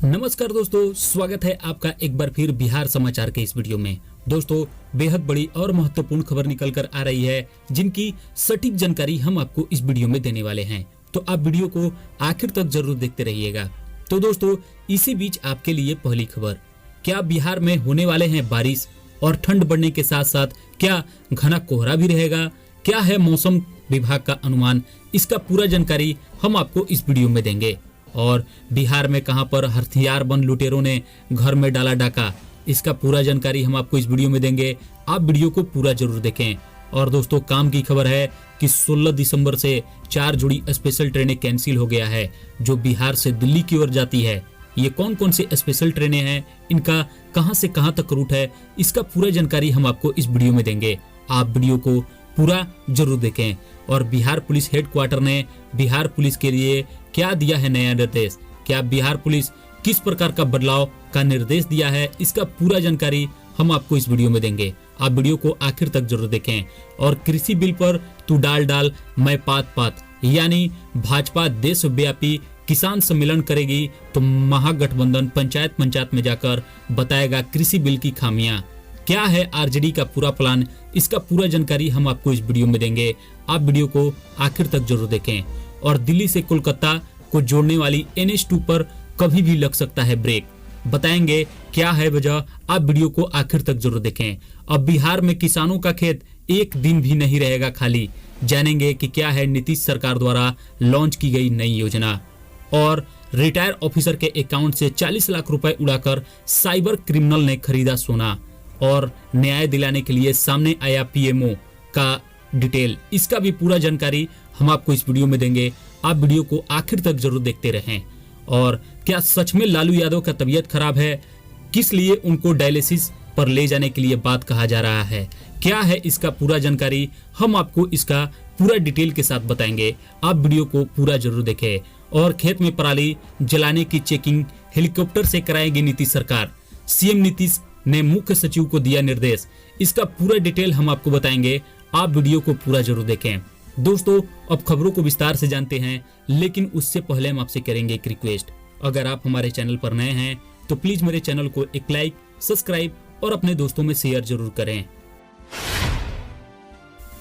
नमस्कार दोस्तों, स्वागत है आपका एक बार फिर बिहार समाचार के इस वीडियो में। दोस्तों, बेहद बड़ी और महत्वपूर्ण खबर निकल कर आ रही है, जिनकी सटीक जानकारी हम आपको इस वीडियो में देने वाले हैं। तो आप वीडियो को आखिर तक जरूर देखते रहिएगा। तो दोस्तों, इसी बीच आपके लिए पहली खबर, क्या बिहार में होने वाले हैं बारिश और ठंड बढ़ने के साथ साथ क्या घना कोहरा भी रहेगा? क्या है मौसम विभाग का अनुमान? इसका पूरा जानकारी हम आपको इस वीडियो में देंगे। और बिहार में कहां पर हथियारबंद लुटेरों ने घर में डाला डाका, इसका पूरा जानकारी हम आपको इस वीडियो में देंगे। आप वीडियो को पूरा जरूर देखें। और दोस्तों, काम की खबर है कि 16 दिसंबर से 4 जोड़ी स्पेशल ट्रेनें कैंसिल हो गया है, जो बिहार से दिल्ली की ओर जाती है। ये कौन कौन से स्पेशल ट्रेनें हैं, इनका कहां से कहां तक रूट है, इसका पूरा जानकारी हम आपको इस वीडियो में देंगे। आप वीडियो को पूरा जरूर देखें। और बिहार पुलिस हेडक्वार्टर ने बिहार पुलिस के लिए क्या दिया है नया निर्देश, क्या बिहार पुलिस किस प्रकार का बदलाव का निर्देश दिया है, इसका पूरा जानकारी हम आपको इस वीडियो में देंगे। आप वीडियो को आखिर तक जरूर देखें। और कृषि बिल पर तू डाल डाल मैं पात पात, यानी भाजपा देशव्यापी किसान सम्मेलन करेगी तो महागठबंधन पंचायत में जाकर बताएगा कृषि बिल की खामियां। क्या है आरजेडी का पूरा प्लान, इसका पूरा जानकारी हम आपको इस वीडियो में देंगे। आप वीडियो को आखिर तक जरूर देखें। और दिल्ली से कोलकाता को जोड़ने वाली NH2 पर कभी भी लग सकता है ब्रेक, बताएंगे क्या है वजह। आप वीडियो को आखिर तक जरूर देखें। अब बिहार में किसानों का खेत एक दिन भी नहीं रहेगा खाली, जानेंगे कि क्या है नीतीश सरकार द्वारा लॉन्च की गई नई योजना। और रिटायर ऑफिसर के अकाउंट से 40 लाख रुपए उड़ाकर साइबर क्रिमिनल ने खरीदा सोना। और न्याय दिलाने के लिए सामने आया PMO का डिटेल, इसका भी पूरा जानकारी हम आपको इस वीडियो में देंगे। आप वीडियो को आखिर तक जरूर देखते रहें। और क्या सच में लालू यादव का तबीयत खराब है, किस लिए उनको डायलिसिस पर ले जाने के लिए बात कहा जा रहा है, क्या है इसका पूरा जानकारी हम आपको इसका पूरा डिटेल के साथ बताएंगे। आप वीडियो को पूरा जरूर देखें। और खेत में पराली जलाने की चेकिंग हेलीकॉप्टर से कराएगी नीतीश सरकार, CM नीतीश ने मुख्य सचिव को दिया निर्देश, इसका पूरा डिटेल हम आपको बताएंगे। आप वीडियो को पूरा जरूर देखें। दोस्तों, अब खबरों को विस्तार से जानते हैं, लेकिन उससे पहले हम आपसे करेंगे एक रिक्वेस्ट। अगर आप हमारे चैनल पर नए हैं तो प्लीज मेरे चैनल को एक लाइक, सब्सक्राइब और अपने दोस्तों में शेयर जरूर करें।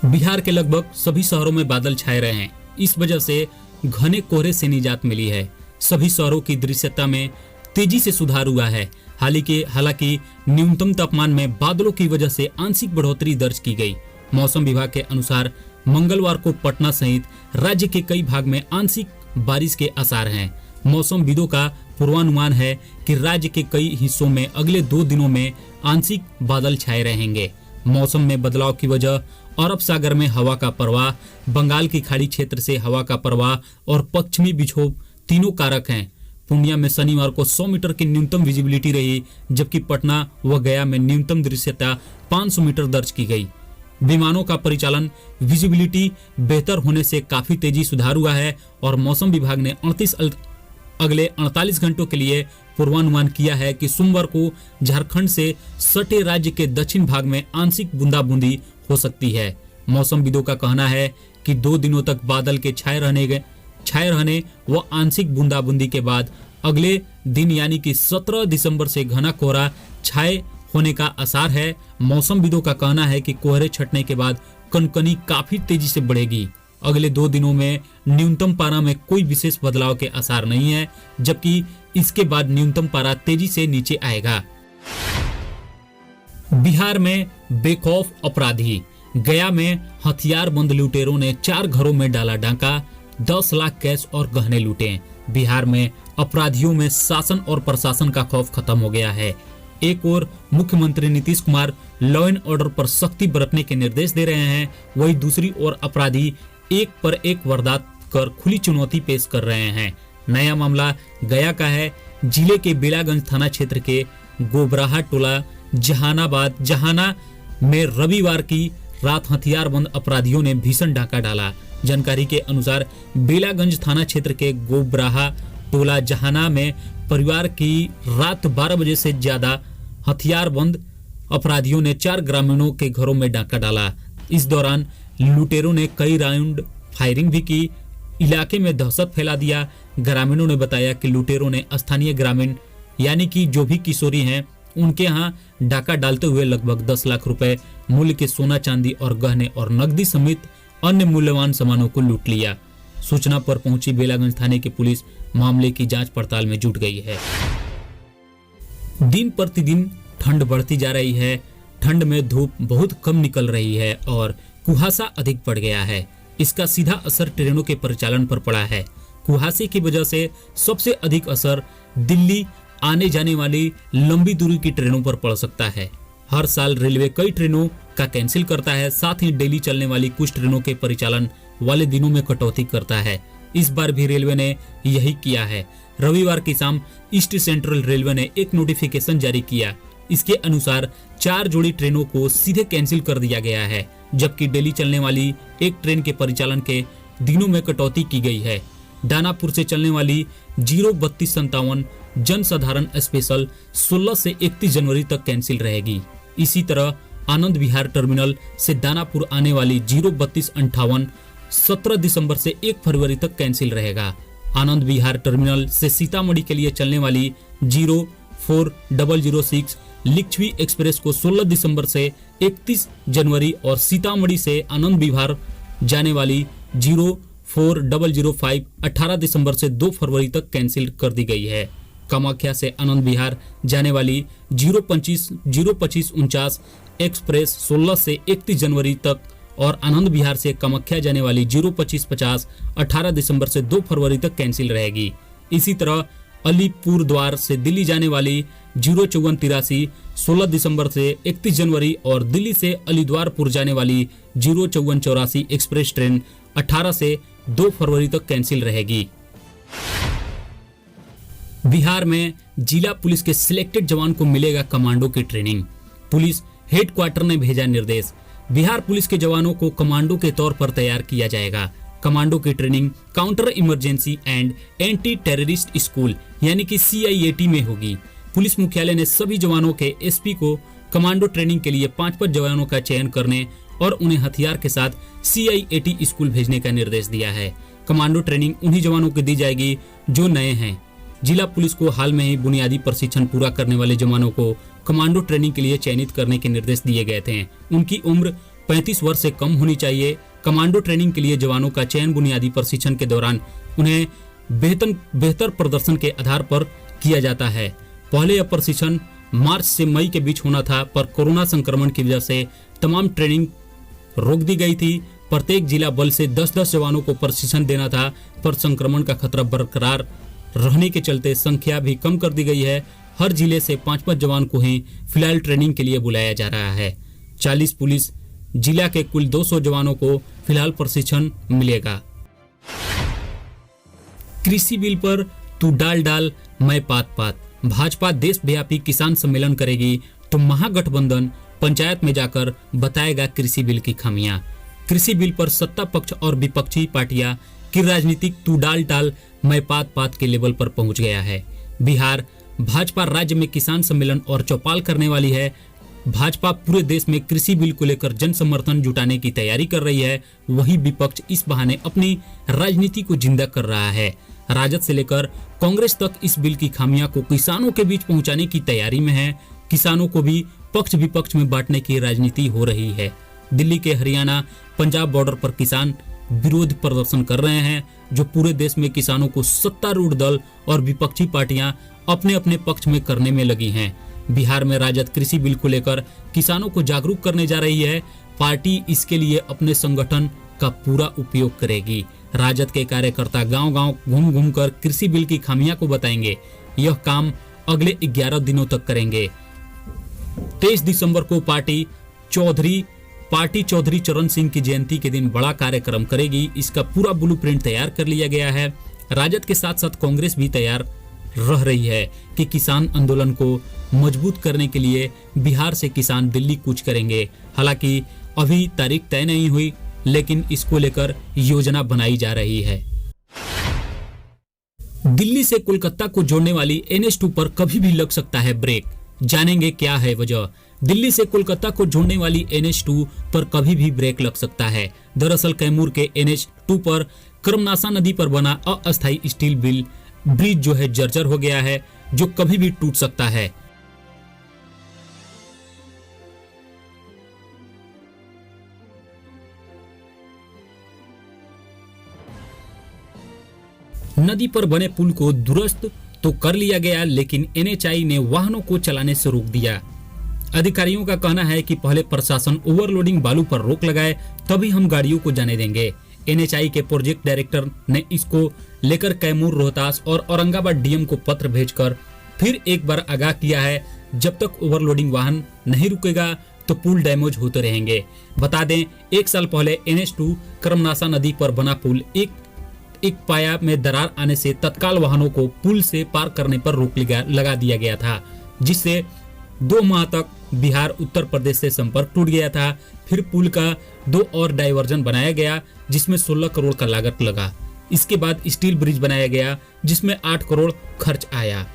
बिहार के लगभग सभी शहरों में बादल छाए रहे हैं। इस वजह से घने कोहरे से निजात मिली है। सभी शहरों की दृश्यता में तेजी से सुधार हुआ है। हालांकि न्यूनतम तापमान में बादलों की वजह से आंशिक बढ़ोतरी दर्ज की गई। मौसम विभाग के अनुसार मंगलवार को पटना सहित राज्य के कई भाग में आंशिक बारिश के आसार हैं। मौसमविदों का पूर्वानुमान है कि राज्य के कई हिस्सों में अगले 2 दिनों में आंशिक बादल छाए रहेंगे। मौसम में बदलाव की वजह अरब सागर में हवा का प्रवाह, बंगाल की खाड़ी क्षेत्र से हवा का प्रवाह और पश्चिमी विक्षोभ तीनों कारक हैं। पूर्णिया में शनिवार को 100 मीटर की न्यूनतम विजिबिलिटी रही, जबकि पटना व गया में न्यूनतम दृश्यता 500 मीटर दर्ज की गई। विमानों का परिचालन विजिबिलिटी बेहतर होने से काफी तेजी सुधार हुआ है। और मौसम विभाग ने अगले 48 घंटों के लिए पूर्वानुमान किया है कि सोमवार को झारखंड से सटे राज्य के दक्षिण भाग में आंशिक बूंदाबूंदी हो सकती है। मौसमविदों का कहना है कि 2 दिनों तक बादल के छाए रहने व आंशिक बूंदाबूंदी के बाद अगले दिन यानी कि 17 दिसंबर से घना कोहरा छाए होने का आसार है। मौसमविदों का कहना है कि कोहरे छटने के बाद कनकनी काफी तेजी से बढ़ेगी। अगले 2 दिनों में न्यूनतम पारा में कोई विशेष बदलाव के आसार नहीं है, जबकि इसके बाद न्यूनतम पारा तेजी से नीचे आएगा। बिहार में बेखौफ अपराधी, गया में हथियारबंद लुटेरों ने 4 घरों में डाला डाका, 10 लाख कैश और गहने लूटे। बिहार में अपराधियों में शासन और प्रशासन का खौफ खत्म हो गया है। एक ओर मुख्यमंत्री Nitish Kumar law and order पर सख्ती बरतने के निर्देश दे रहे हैं, वहीं दूसरी ओर अपराधी एक पर एक वारदात कर खुली चुनौती पेश कर रहे हैं। नया मामला गया का है। जिले के बेलागंज थाना क्षेत्र के गोबराहा टोला जहाना में रविवार की रात हथियारबंद अपराधियों ने भीषण डाका डाला। जानकारी के अनुसार बेलागंज थाना क्षेत्र के गोबराहा टोला जहाना में परिवार की रात 12 बजे से ज्यादा हथियारबंद अपराधियों ने 4 ग्रामीणों के घरों में डाका डाला। इस दौरान लुटेरों ने कई राउंड फायरिंग भी की। इलाके में दहशत फैला दिया। ग्रामीणों ने बताया कि लुटेरों ने स्थानीय ग्रामीण यानी कि जो भी किशोरी हैं उनके यहाँ डाका डालते हुए लगभग 10 लाख रुपए मूल्य के सोना चांदी और गहने और नकदी समेत अन्य मूल्यवान सामानों को लूट लिया। सूचना पर पहुंची बेलागंज थाने की पुलिस मामले की जांच पड़ताल में जुट गई है। दिन प्रतिदिन ठंड बढ़ती जा रही है। ठंड में धूप बहुत कम निकल रही है और कुहासा अधिक बढ़ गया है। इसका सीधा असर ट्रेनों के परिचालन पर पड़ा है। कुहासे की वजह से सबसे अधिक असर दिल्ली आने जाने वाली लंबी दूरी की ट्रेनों पर पड़ सकता है। हर साल रेलवे कई ट्रेनों का कैंसिल करता है, साथ ही डेली चलने वाली कुछ ट्रेनों के परिचालन वाले दिनों में कटौती करता है। इस बार भी रेलवे ने यही किया है। रविवार की शाम ईस्ट सेंट्रल रेलवे ने एक नोटिफिकेशन जारी किया। इसके अनुसार 4 जोड़ी ट्रेनों को सीधे कैंसिल कर दिया गया है, जबकि डेली चलने वाली एक ट्रेन के परिचालन के दिनों में कटौती की गई है। दानापुर से चलने वाली 03257 जनसाधारण स्पेशल 16 से 31 जनवरी तक कैंसिल रहेगी। इसी तरह आनंद विहार टर्मिनल से दानापुर आने वाली 03258 17 दिसंबर से 1 फरवरी तक कैंसिल रहेगा। आनंद विहार टर्मिनल से सीतामढ़ी के लिए चलने वाली 04006 लिच्छवी एक्सप्रेस को 16 दिसंबर से 31 जनवरी और सीतामढ़ी से आनंद विहार जाने वाली 04005 18 दिसंबर से 2 फरवरी तक कैंसिल कर दी गई है। कामाख्या से आनंद विहार जाने वाली 02549 एक्सप्रेस 16 से 31 जनवरी तक और आनंद विहार से कामाख्या जाने वाली 02550 18 दिसंबर से 2 फरवरी तक कैंसिल रहेगी। इसी तरह अलीपुर द्वार से दिल्ली जाने वाली 05483 16 दिसंबर से 31 जनवरी और दिल्ली से अलीद्वारपुर जाने वाली 05484 एक्सप्रेस ट्रेन 18 से 2 फरवरी तक कैंसिल रहेगी। बिहार में जिला पुलिस के सिलेक्टेड जवान को मिलेगा कमांडो की ट्रेनिंग। पुलिस हेडक्वार्टर ने भेजा निर्देश। बिहार पुलिस के जवानों को कमांडो के तौर पर तैयार किया जाएगा। कमांडो की training counter emergency and anti terrorist school यानी कि CIAT में होगी। पुलिस मुख्यालय ने सभी जवानों के SP को कमांडो ट्रेनिंग के लिए 5 जवानों का चयन करने और उन्हें हथियार के साथ CIAT स्कूल भेजने का निर्देश दिया है। कमांडो ट्रेनिंग उन्हीं जवानों को दी जाएगी जो नए हैं। जिला पुलिस को हाल में ही बुनियादी प्रशिक्षण पूरा करने वाले जवानों को कमांडो ट्रेनिंग के लिए चयनित करने के निर्देश दिए गए थे। उनकी उम्र 35 वर्ष से कम होनी चाहिए। कमांडो ट्रेनिंग के लिए जवानों का चयन बुनियादी प्रशिक्षण के दौरान उन्हें बेहतर प्रदर्शन के आधार पर किया जाता है। पहले यह प्रशिक्षण मार्च से मई के बीच होना था, पर कोरोना संक्रमण की वजह से तमाम ट्रेनिंग रोक दी गई थी। प्रत्येक जिला बल से 10-10 जवानों को प्रशिक्षण देना था, पर संक्रमण का खतरा बरकरार रहने के चलते संख्या भी कम कर दी गई है। हर जिले से 5-5 जवान को ही फिलहाल ट्रेनिंग के लिए बुलाया जा रहा है। 40 पुलिस जिला के कुल 200 जवानों को फिलहाल प्रशिक्षण मिलेगा। कृषि बिल पर तू डाल मैं पात। भाजपा देशव्यापी किसान सम्मेलन करेगी तो महागठबंधन पंचायत में जाकर बताएगा कृषि बिल की खामियां। कृषि बिल पर सत्ता पक्ष और विपक्षी पार्टियां की राजनीतिक तू डाल मैं पात के लेवल पर पहुंच गया है। बिहार भाजपा राज्य में किसान सम्मेलन और चौपाल करने वाली है। भाजपा पूरे देश में कृषि बिल को लेकर जन समर्थन जुटाने की तैयारी कर रही है। वही विपक्ष इस बहाने अपनी राजनीति को जिंदा कर रहा है। राजद से लेकर कांग्रेस तक इस बिल की खामियां को किसानों के बीच पहुंचाने की तैयारी में है। किसानों को भी पक्ष विपक्ष में बांटने की राजनीति हो रही है। दिल्ली के हरियाणा पंजाब बॉर्डर पर किसान विरोध प्रदर्शन कर रहे हैं, जो पूरे देश में किसानों को सत्तारूढ़ दल और विपक्षी पार्टियां अपने अपने पक्ष में करने में लगी हैं। बिहार में राजद कृषि बिल को लेकर किसानों को जागरूक करने जा रही है। पार्टी इसके लिए अपने संगठन का पूरा उपयोग करेगी। राजद के कार्यकर्ता गांव-गांव घूम-घूम कर कृषि बिल की खामियां को बताएंगे। यह काम अगले 11 दिनों तक करेंगे। 23 दिसंबर को पार्टी चौधरी चरण सिंह की जयंती के दिन बड़ा कार्यक्रम करेगी। इसका पूरा ब्लूप्रिंट तैयार कर लिया गया है। राजद के साथ साथ कांग्रेस भी तैयार रह रही है कि किसान आंदोलन को मजबूत करने के लिए बिहार से किसान दिल्ली कूच करेंगे। हालांकि अभी तारीख तय नहीं हुई, लेकिन इसको लेकर योजना बनाई जा रही है। दिल्ली से कोलकाता को जोड़ने वाली NH2 पर कभी भी लग सकता है ब्रेक। जानेंगे क्या है वजह। दिल्ली से कोलकाता को जोड़ने वाली NH2 पर कभी भी ब्रेक लग सकता है। दरअसल कैमूर के NH2 पर कर्मनासा नदी पर बना अस्थायी स्टील ब्रिज जो है जर्जर हो गया है। जो कभी भी टूट सकता है। नदी पर बने पुल को दुरुस्त तो कर लिया गया, लेकिन एनएचआई ने वाहनों को चलाने से रोक दिया। अधिकारियों का कहना है कि पहले प्रशासन ओवरलोडिंग बालू पर रोक लगाए, तभी हम गाड़ियों को जाने देंगे। एनएचआई के प्रोजेक्ट डायरेक्टर ने इसको लेकर कैमूर, रोहतास और औरंगाबाद डीएम को पत्र भेजकर फिर एक बार आगाह किया है, जब तक ओवरलोडिंग वाहन नहीं रुकेगा तो पुल डैमेज होते रहेंगे। बता दें, 1 साल पहले NH2 कर्मनासा नदी पर बना पुल एक पाया में दरार आने से तत्काल वाहनों को पुल से पार करने पर रोक लगा दिया गया था, जिससे 2 माह तक बिहार उत्तर प्रदेश से संपर्क टूट गया था। फिर पुल का 2 और डायवर्जन बनाया गया, जिसमें 16 करोड़ का लागत लगा। इसके बाद स्टील ब्रिज बनाया गया, जिसमें 8 करोड़ खर्च आया।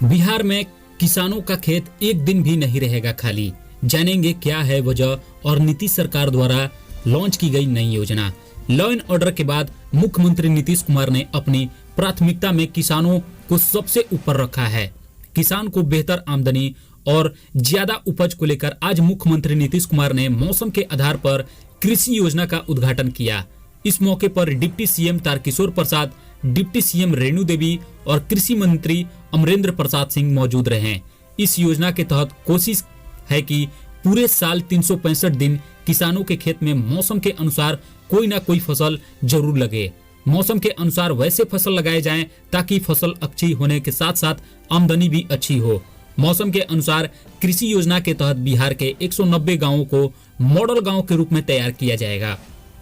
बिहार में किसानों का खेत एक दिन भी नहीं रहेगा खाली। जानेंगे क्या है वजह और नीतीश सरकार द्वारा लॉन्च की गई नई योजना। लॉ एंड ऑर्डर के बाद मुख्यमंत्री नीतीश कुमार ने अपनी प्राथमिकता में किसानों को सबसे ऊपर रखा है। किसान को बेहतर आमदनी और ज्यादा उपज को लेकर आज मुख्यमंत्री नीतीश कुमार ने मौसम के आधार पर कृषि योजना का उद्घाटन किया। इस मौके पर deputy CM Tarkishore Prasad, deputy CM Renu Devi और कृषि मंत्री अमरेंद्र प्रसाद सिंह मौजूद रहे। इस योजना के तहत कोशिश है कि पूरे साल 365 दिन किसानों के खेत में मौसम के अनुसार कोई ना कोई फसल जरूर लगे। मौसम के अनुसार वैसे फसल लगाए जाएं ताकि फसल अच्छी होने के साथ साथ आमदनी भी अच्छी हो। मौसम के अनुसार कृषि योजना के तहत बिहार के 190 गांवों को मॉडल गांव के रूप में तैयार किया जाएगा।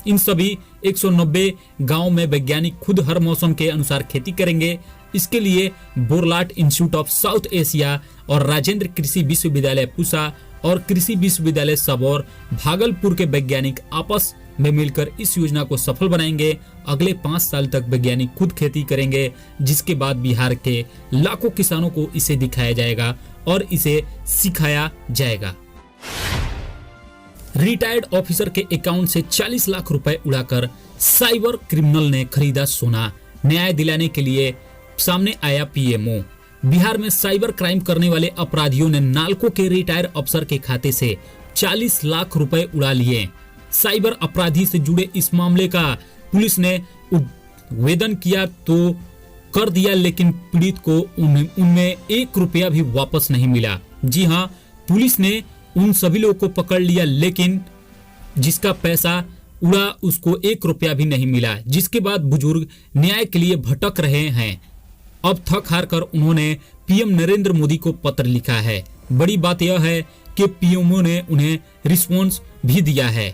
इन सभी 190 गांवों में वैज्ञानिक खुद हर मौसम के अनुसार खेती करेंगे। इसके लिए बोरलाट इंस्टीट्यूट ऑफ साउथ एशिया और राजेंद्र कृषि विश्वविद्यालय पूसा और कृषि विश्वविद्यालय सबौर भागलपुर के वैज्ञानिक आपस में मिलकर इस योजना को सफल बनाएंगे। अगले 5 साल तक वैज्ञानिक खुद खेती करेंगे, जिसके बाद बिहार के लाखों किसानों को इसे दिखाया जाएगा और इसे सिखाया जाएगा। रिटायर्ड ऑफिसर के अकाउंट से 40 लाख रुपए उड़ाकर साइबर क्रिमिनल ने खरीदा सोना। न्याय दिलाने के लिए सामने आया पीएमओ। बिहार में साइबर क्राइम करने वाले अपराधियों ने नालको के रिटायर्ड अफसर के खाते से 40 लाख रुपए उड़ा लिए। साइबर अपराधी से जुड़े इस मामले का पुलिस ने उद्भेदन किया तो कर दिया, लेकिन पीड़ित को उनमें 1 रुपया भी वापस नहीं मिला। जी हां, पुलिस ने उन सभी लोगों को पकड़ लिया, लेकिन जिसका पैसा उड़ा उसको 1 रुपया भी नहीं मिला। जिसके बाद बुजुर्ग न्याय के लिए भटक रहे हैं। अब थक हार कर उन्होंने पीएम नरेंद्र मोदी को पत्र लिखा है। बड़ी बात यह है कि पीएमओ ने उन्हें रिस्पॉन्स भी दिया है।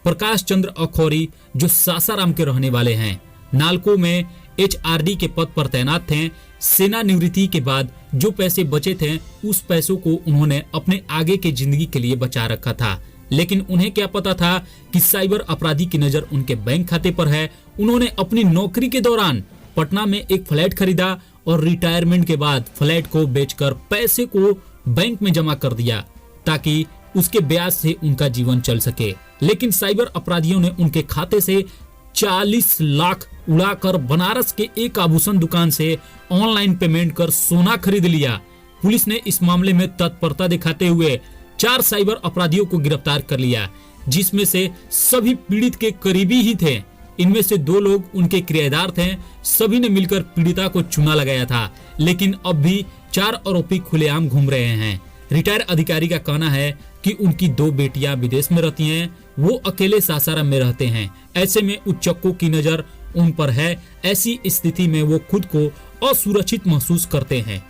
प्रकाश चंद्र अखौरी, जो सासाराम के रहने वाले हैं, नालको में HRD के पद पर तैनात थे। सेना निवृत्ति के बाद जो पैसे बचे थे, उस पैसों को उन्होंने अपने आगे के जिंदगी के लिए बचा रखा था, लेकिन उन्हें क्या पता था कि साइबर अपराधी की नजर उनके बैंक खाते पर है। उन्होंने अपनी नौकरी के दौरान पटना में एक फ्लैट खरीदा और रिटायरमेंट के बाद फ्लैट को बेचकर पैसे को बैंक में जमा कर दिया ताकि उसके ब्याज से उनका जीवन चल सके। लेकिन साइबर अपराधियों ने उनके खाते से 40 लाख उड़ाकर बनारस के एक आभूषण दुकान से ऑनलाइन पेमेंट कर सोना खरीद लिया। पुलिस ने इस मामले में तत्परता दिखाते हुए 4 साइबर अपराधियों को गिरफ्तार कर लिया, जिसमें से सभी पीड़ित के करीबी ही थे। इनमें से 2 लोग उनके किराएदार थे। सभी ने मिलकर पीड़िता को चूना लगाया था, लेकिन अब भी 4 आरोपी खुलेआम घूम रहे हैं। रिटायर अधिकारी का कहना है कि उनकी 2 बेटियां विदेश में रहती हैं, वो अकेले सासाराम में रहते हैं। ऐसे में उच्चकों की नजर उन पर है। ऐसी स्थिति में वो खुद को असुरक्षित महसूस करते हैं।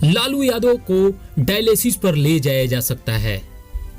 लालू यादव को डायलिसिस पर ले जाया जा सकता है।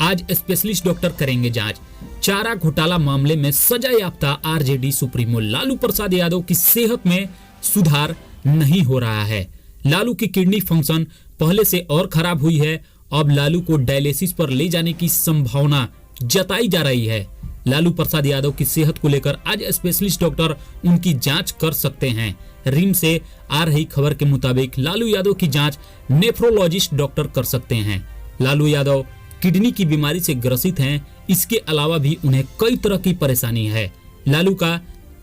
आज स्पेशलिस्ट डॉक्टर करेंगे जांच। चारा घोटाला मामले में सजा याफ्ता आरजेडी सुप्रीमो लालू प्रसाद यादव की सेहत में सुधार नहीं हो रहा है। लालू की किडनी फंक्शन पहले से और खराब हुई है। अब लालू को डायलिसिस पर ले जाने की संभावना जताई जा रही है। लालू प्रसाद यादव की सेहत को लेकर आज स्पेशलिस्ट डॉक्टर उनकी जांच कर सकते हैं। रिम से आ रही खबर के मुताबिक लालू यादव की जांच नेफ्रोलॉजिस्ट डॉक्टर कर सकते हैं। लालू यादव किडनी की बीमारी से ग्रसित हैं। इसके अलावा भी उन्हें कई तरह की परेशानी है। लालू का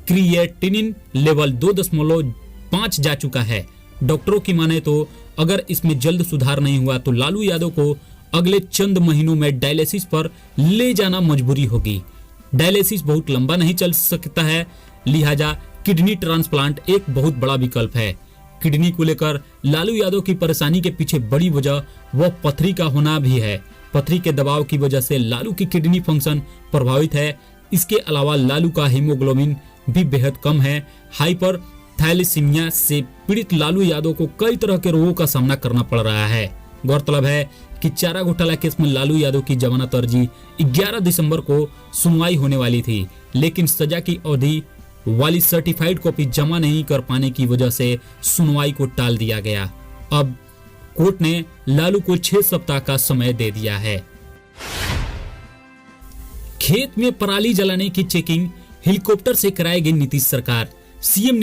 क्रिएटिनिन लेवल 2.5 जा चुका है। डॉक्टरों की माने तो अगर इसमें जल्द सुधार नहीं हुआ तो लालू यादव को अगले चंद महीनों में डायलिसिस पर ले जाना मजबूरी होगी। डायलिसिस बहुत लंबा नहीं चल सकता है, लिहाजा किडनी ट्रांसप्लांट एक बहुत बड़ा विकल्प है। किडनी को लेकर लालू यादव की परेशानी के पीछे बड़ी वजह वह पथरी का होना भी है। पथरी के दबाव की वजह से लालू की किडनी फंक्शन प्रभावित है। इसके अलावा लालू का हीमोग्लोबिन भी बेहद कम है। हाइपर थैलेसीमिया से पीड़ित लालू यादव को कई तरह के रोगों का सामना करना पड़ रहा है। गौरतलब है कि चारा घोटाला केस में लालू यादव की जमानत अर्जी 11 दिसंबर को सुनवाई होने वाली थी, लेकिन सजा की अवधि वाली सर्टिफाइड कॉपी जमा नहीं कर पाने की वजह से सुनवाई को टाल दिया गया। अब कोर्ट ने लालू को 6 सप्ताह का समय दे दिया है। खेत में पराली जलाने की चेकिंग हेलीकॉप्टर से कराएगी नीतीश सरकार। सीएम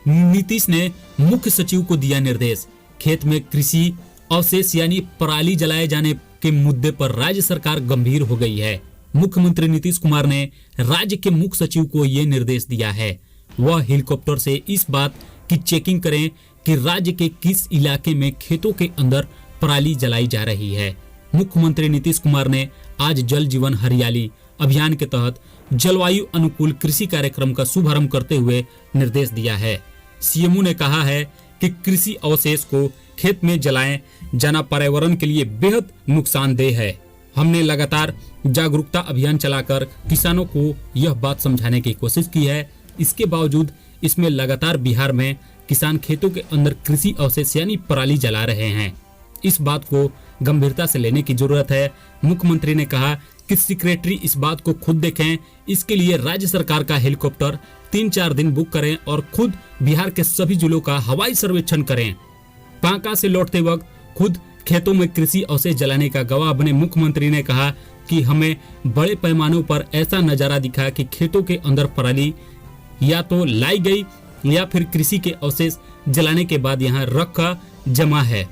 नीतीश ने मुख्य सचिव को दिया निर्देश। खेत में कृषि अवशेष यानी पराली जलाए जाने के मुद्दे पर राज्य सरकार गंभीर हो गई है। मुख्यमंत्री नीतीश कुमार ने राज्य के मुख्य सचिव को यह निर्देश दिया है। वह हेलीकॉप्टर से इस बात की चेकिंग करें कि राज्य के किस इलाके में खेतों के अंदर पराली जलाई जा रही है। मुख्यमंत्री नीतीश कुमार ने आज जल जीवन हरियाली अभियान के तहत जलवायु अनुकूल कृषि कार्यक्रम का शुभारंभ करते हुए निर्देश दिया है। सीएमओ ने कहा है कि कृषि अवशेष को खेत में जलाए जाना पर्यावरण के लिए बेहद नुकसानदेह है। हमने लगातार जागरूकता अभियान चलाकर किसानों को यह बात समझाने की कोशिश की है। इसके बावजूद इसमें लगातार बिहार में किसान खेतों के अंदर कृषि अवशेष यानी पराली जला रहे हैं। इस बात को गंभीरता से लेने की जरूरत है। मुख्यमंत्री ने कहा कि सेक्रेटरी इस बात को खुद देखें। इसके लिए राज्य सरकार का हेलीकॉप्टर 3-4 दिन बुक करें और खुद बिहार के सभी जिलों का हवाई सर्वेक्षण करें। बांका से लौटते वक्त खुद खेतों में कृषि अवशेष जलाने का गवाह बने मुख्यमंत्री ने कहा कि हमें बड़े पैमानों पर ऐसा नजारा दिखा कि खेतों के अंदर पराली या तो लाई गई या फिर कृषि के अवशेष जलाने के बाद यहाँ रखा जमा है।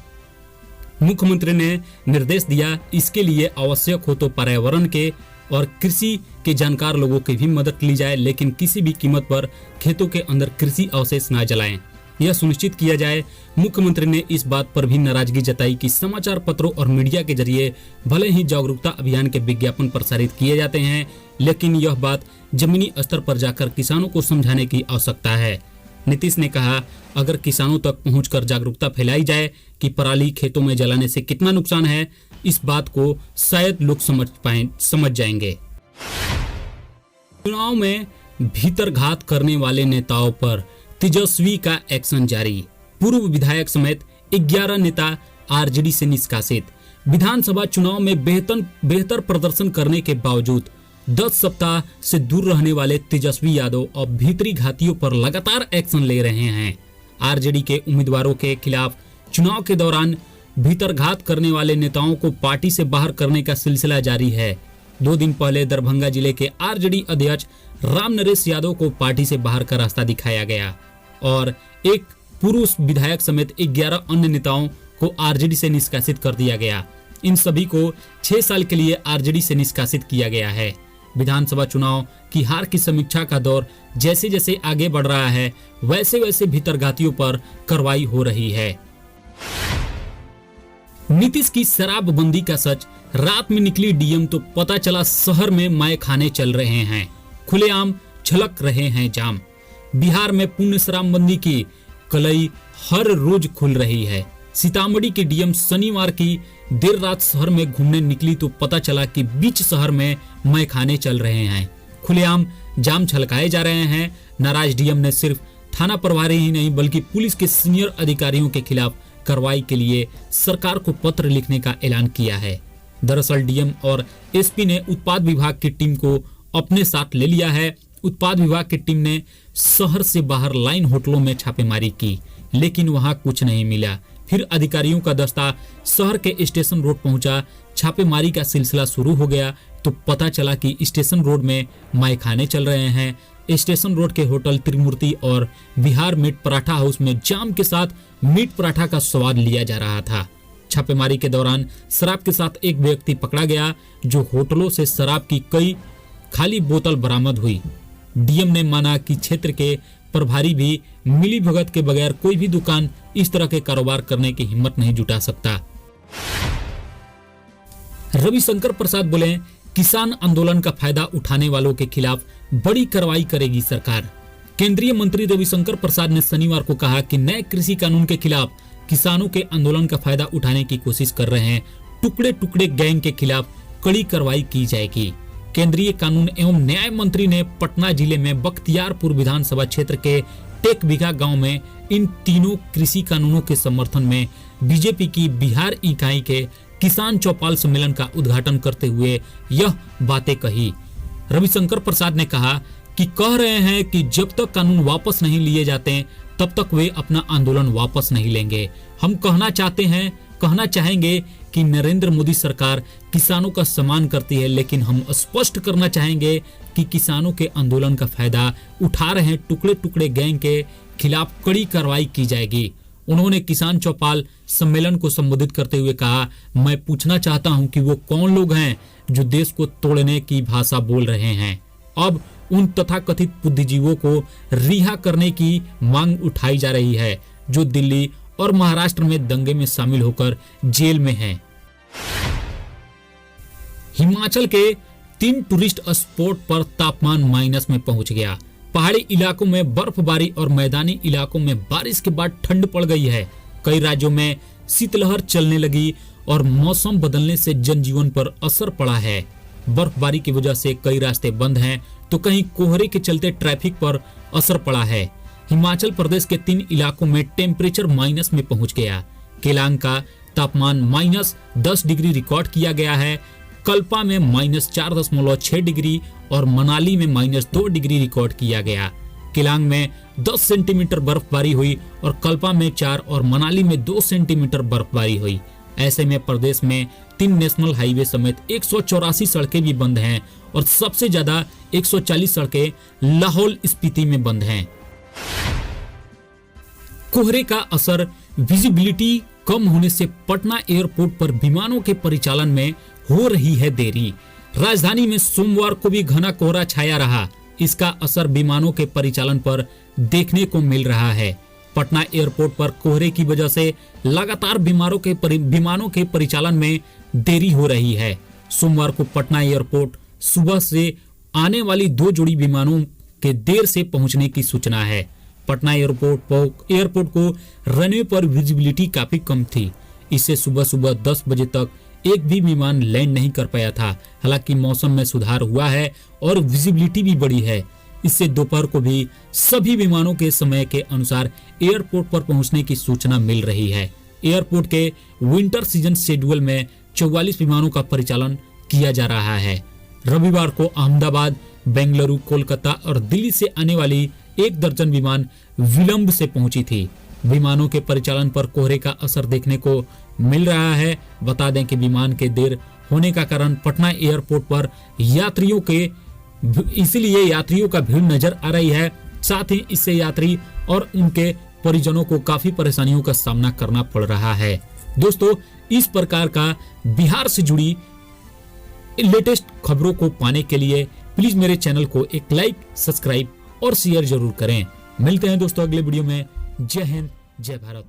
मुख्यमंत्री ने निर्देश दिया इसके लिए आवश्यक हो तो पर्यावरण के और कृषि के जानकार लोगों की भी मदद ली जाए, लेकिन किसी भी कीमत पर खेतों के अंदर कृषि अवशेष न जलाएं। यह सुनिश्चित किया जाए। मुख्यमंत्री ने इस बात पर भी नाराजगी जताई कि समाचार पत्रों और मीडिया के जरिए भले ही जागरूकता अभियान के विज्ञापन प्रसारित किए जाते हैं, लेकिन यह बात जमीनी स्तर पर जाकर किसानों को समझाने की आवश्यकता है। नीतीश ने कहा अगर किसानों तक पहुंचकर जागरूकता फैलाई जाए कि पराली खेतों में जलाने से कितना नुकसान है, इस बात को शायद लोग समझ जाएंगे। चुनाव में भीतरघात करने वाले नेताओं पर तेजस्वी का एक्शन जारी। पूर्व विधायक समेत 11 नेता आरजेडी से निष्कासित। विधानसभा चुनाव में बेहतर प्रदर्शन करने के बावजूद 10 सप्ताह से दूर रहने वाले तेजस्वी यादव अब भीतरी घातियों पर लगातार एक्शन ले रहे हैं। आरजेडी के उम्मीदवारों के खिलाफ चुनाव के दौरान भीतरघात करने वाले नेताओं को पार्टी से बाहर करने का सिलसिला जारी है। 2 दिन पहले दरभंगा जिले के आरजेडी अध्यक्ष राम नरेश यादव को पार्टी से बाहर का रास्ता दिखाया गया और एक पूर्व विधायक समेत 11 अन्य नेताओं को आरजेडी से निष्कासित कर दिया गया। इन सभी को 6 साल के लिए आरजेडी से निष्कासित किया गया है। विधानसभा चुनाव की हार की समीक्षा का दौर जैसे जैसे आगे बढ़ रहा है, वैसे वैसे भीतरघातियों पर कार्रवाई हो रही है। नीतीश की शराबबंदी का सच, रात में निकली डीएम तो पता चला शहर में माय खाने चल रहे हैं, खुलेआम छलक रहे हैं जाम। बिहार में पूर्ण शराबबंदी की कलई हर रोज खुल रही है। सीतामढ़ी के डीएम शनिवार की देर रात शहर में घूमने निकली तो पता चला कि बीच शहर में मय खाने चल रहे हैं, खुलेआम जाम छलकाए जा रहे हैं। नाराज डीएम ने सिर्फ थाना प्रभारी ही नहीं बल्कि पुलिस के सीनियर अधिकारियों के खिलाफ कार्रवाई के लिए सरकार को पत्र लिखने का ऐलान किया है। दरअसल डीएम और एसपी ने उत्पाद विभाग की टीम को अपने साथ ले लिया है। उत्पाद विभाग की टीम ने शहर से बाहर लाइन होटलों में छापेमारी की, लेकिन वहां कुछ नहीं मिला। फिर अधिकारियों का दस्ता शहर के स्टेशन रोड पहुंचा। छापेमारी का सिलसिला शुरू हो गया तो पता चला कि स्टेशन रोड में माय खाने चल रहे हैं। स्टेशन रोड के होटल त्रिमूर्ति और बिहार मीट पराठा हाउस में जाम के साथ मीट पराठा का स्वाद लिया जा रहा था। छापेमारी के दौरान शराब के साथ एक व्यक्ति पकड़ा गया, जो होटलों से शराब की कई खाली बोतल बरामद हुई। डीएम ने माना कि क्षेत्र के प्रभारी भी मिली भगत के बगैर कोई भी दुकान इस तरह के कारोबार करने की हिम्मत नहीं जुटा सकता। रविशंकर प्रसाद बोले, किसान आंदोलन का फायदा उठाने वालों के खिलाफ बड़ी कार्रवाई करेगी सरकार। केंद्रीय मंत्री रविशंकर प्रसाद ने शनिवार को कहा कि नए कृषि कानून के खिलाफ किसानों के आंदोलन का फायदा उठाने की कोशिश कर रहे हैं टुकड़े टुकड़े गैंग के खिलाफ कड़ी कार्रवाई की जाएगी। केंद्रीय कानून एवं न्याय मंत्री ने पटना जिले में बख्तियारपुर विधानसभा क्षेत्र के टेकबिघा गांव में इन तीनों कृषि कानूनों के समर्थन में बीजेपी की बिहार इकाई के किसान चौपाल सम्मेलन का उद्घाटन करते हुए यह बातें कही। रविशंकर प्रसाद ने कहा कि कह रहे हैं कि जब तक कानून वापस नहीं लिए जाते तब तक वे अपना आंदोलन वापस नहीं लेंगे। हम कहना चाहेंगे कि नरेंद्र मोदी सरकार किसानों का सम्मान करती है, लेकिन हम स्पष्ट करना चाहेंगे कि किसानों के आंदोलन का फायदा उठा रहे टुकड़े टुकड़े गैंग के खिलाफ कड़ी कार्रवाई की जाएगी। उन्होंने किसान चौपाल सम्मेलन को संबोधित करते हुए कहा, मैं पूछना चाहता हूं कि वो कौन लोग हैं जो देश को तोड़ने की भाषा बोल रहे हैं। अब उन तथाकथित बुद्धिजीवों को रिहा करने की मांग उठाई जा रही है जो दिल्ली और महाराष्ट्र में दंगे में शामिल होकर जेल में हैं। हिमाचल के 3 टूरिस्ट स्पॉट पर तापमान माइनस में पहुंच गया। पहाड़ी इलाकों में बर्फबारी और मैदानी इलाकों में बारिश के बाद ठंड पड़ गई है। कई राज्यों में शीतलहर चलने लगी और मौसम बदलने से जनजीवन पर असर पड़ा है। बर्फबारी की वजह से कई रास्ते बंद हैं तो कहीं कोहरे के चलते ट्रैफिक पर असर पड़ा है। हिमाचल प्रदेश के 3 इलाकों में टेम्परेचर माइनस में पहुंच गया। केलांग का तापमान -10 डिग्री रिकॉर्ड किया गया है। कल्पा में -4.6 डिग्री और मनाली में -2 डिग्री रिकॉर्ड किया गया। केलांग में 10 सेंटीमीटर बर्फबारी हुई और कल्पा में 4 और मनाली में 2 सेंटीमीटर बर्फबारी हुई। ऐसे में प्रदेश में 3 नेशनल हाईवे समेत 184 सड़कें भी बंद हैं और सबसे ज्यादा 140 सड़कें लाहौल स्पीति में बंद हैं। कोहरे का असर, विजिबिलिटी कम होने से पटना एयरपोर्ट पर विमानों के परिचालन में हो रही है देरी। राजधानी में सोमवार को भी घना कोहरा छाया रहा। इसका असर विमानों के परिचालन पर देखने को मिल रहा है। पटना एयरपोर्ट पर कोहरे की वजह से लगातार विमानों के परिचालन में देरी हो रही है। सोमवार को पटना एयरपोर्ट सुबह से आने वाली 2 जोड़ी विमानों के देर से पहुंचने की सूचना है। पटना एयरपोर्ट को रनवे पर विजिबिलिटी काफी कम थी। इससे सुबह 10 बजे तक एक भी विमान लैंड नहीं कर पाया था। हालांकि मौसम में सुधार हुआ है और विजिबिलिटी भी बढ़ी है। इससे दोपहर को भी सभी विमानों के समय के अनुसार एयरपोर्ट पर पहुंचने की सूचना मिल रही है। एयरपोर्ट के विंटर सीजन शेड्यूल में 44 विमानों का परिचालन किया जा रहा है। रविवार को अहमदाबाद, बेंगलुरु, कोलकाता और दिल्ली से आने वाली 1 दर्जन विमान विलंब से पहुंची थी। विमानों के परिचालन पर कोहरे का असर देखने को मिल रहा है। बता दें कि विमान के देर होने का कारण पटना एयरपोर्ट पर इसलिए यात्रियों का भीड़ नजर आ रही है। साथ ही इससे यात्री और उनके परिजनों को काफी परेशानियों का सामना करना पड़ रहा है। दोस्तों, इस प्रकार का बिहार से जुड़ी लेटेस्ट खबरों को पाने के लिए प्लीज मेरे चैनल को एक लाइक, सब्सक्राइब और शेयर जरूर करें। मिलते हैं दोस्तों अगले वीडियो में। जय हिंद, जय भारत।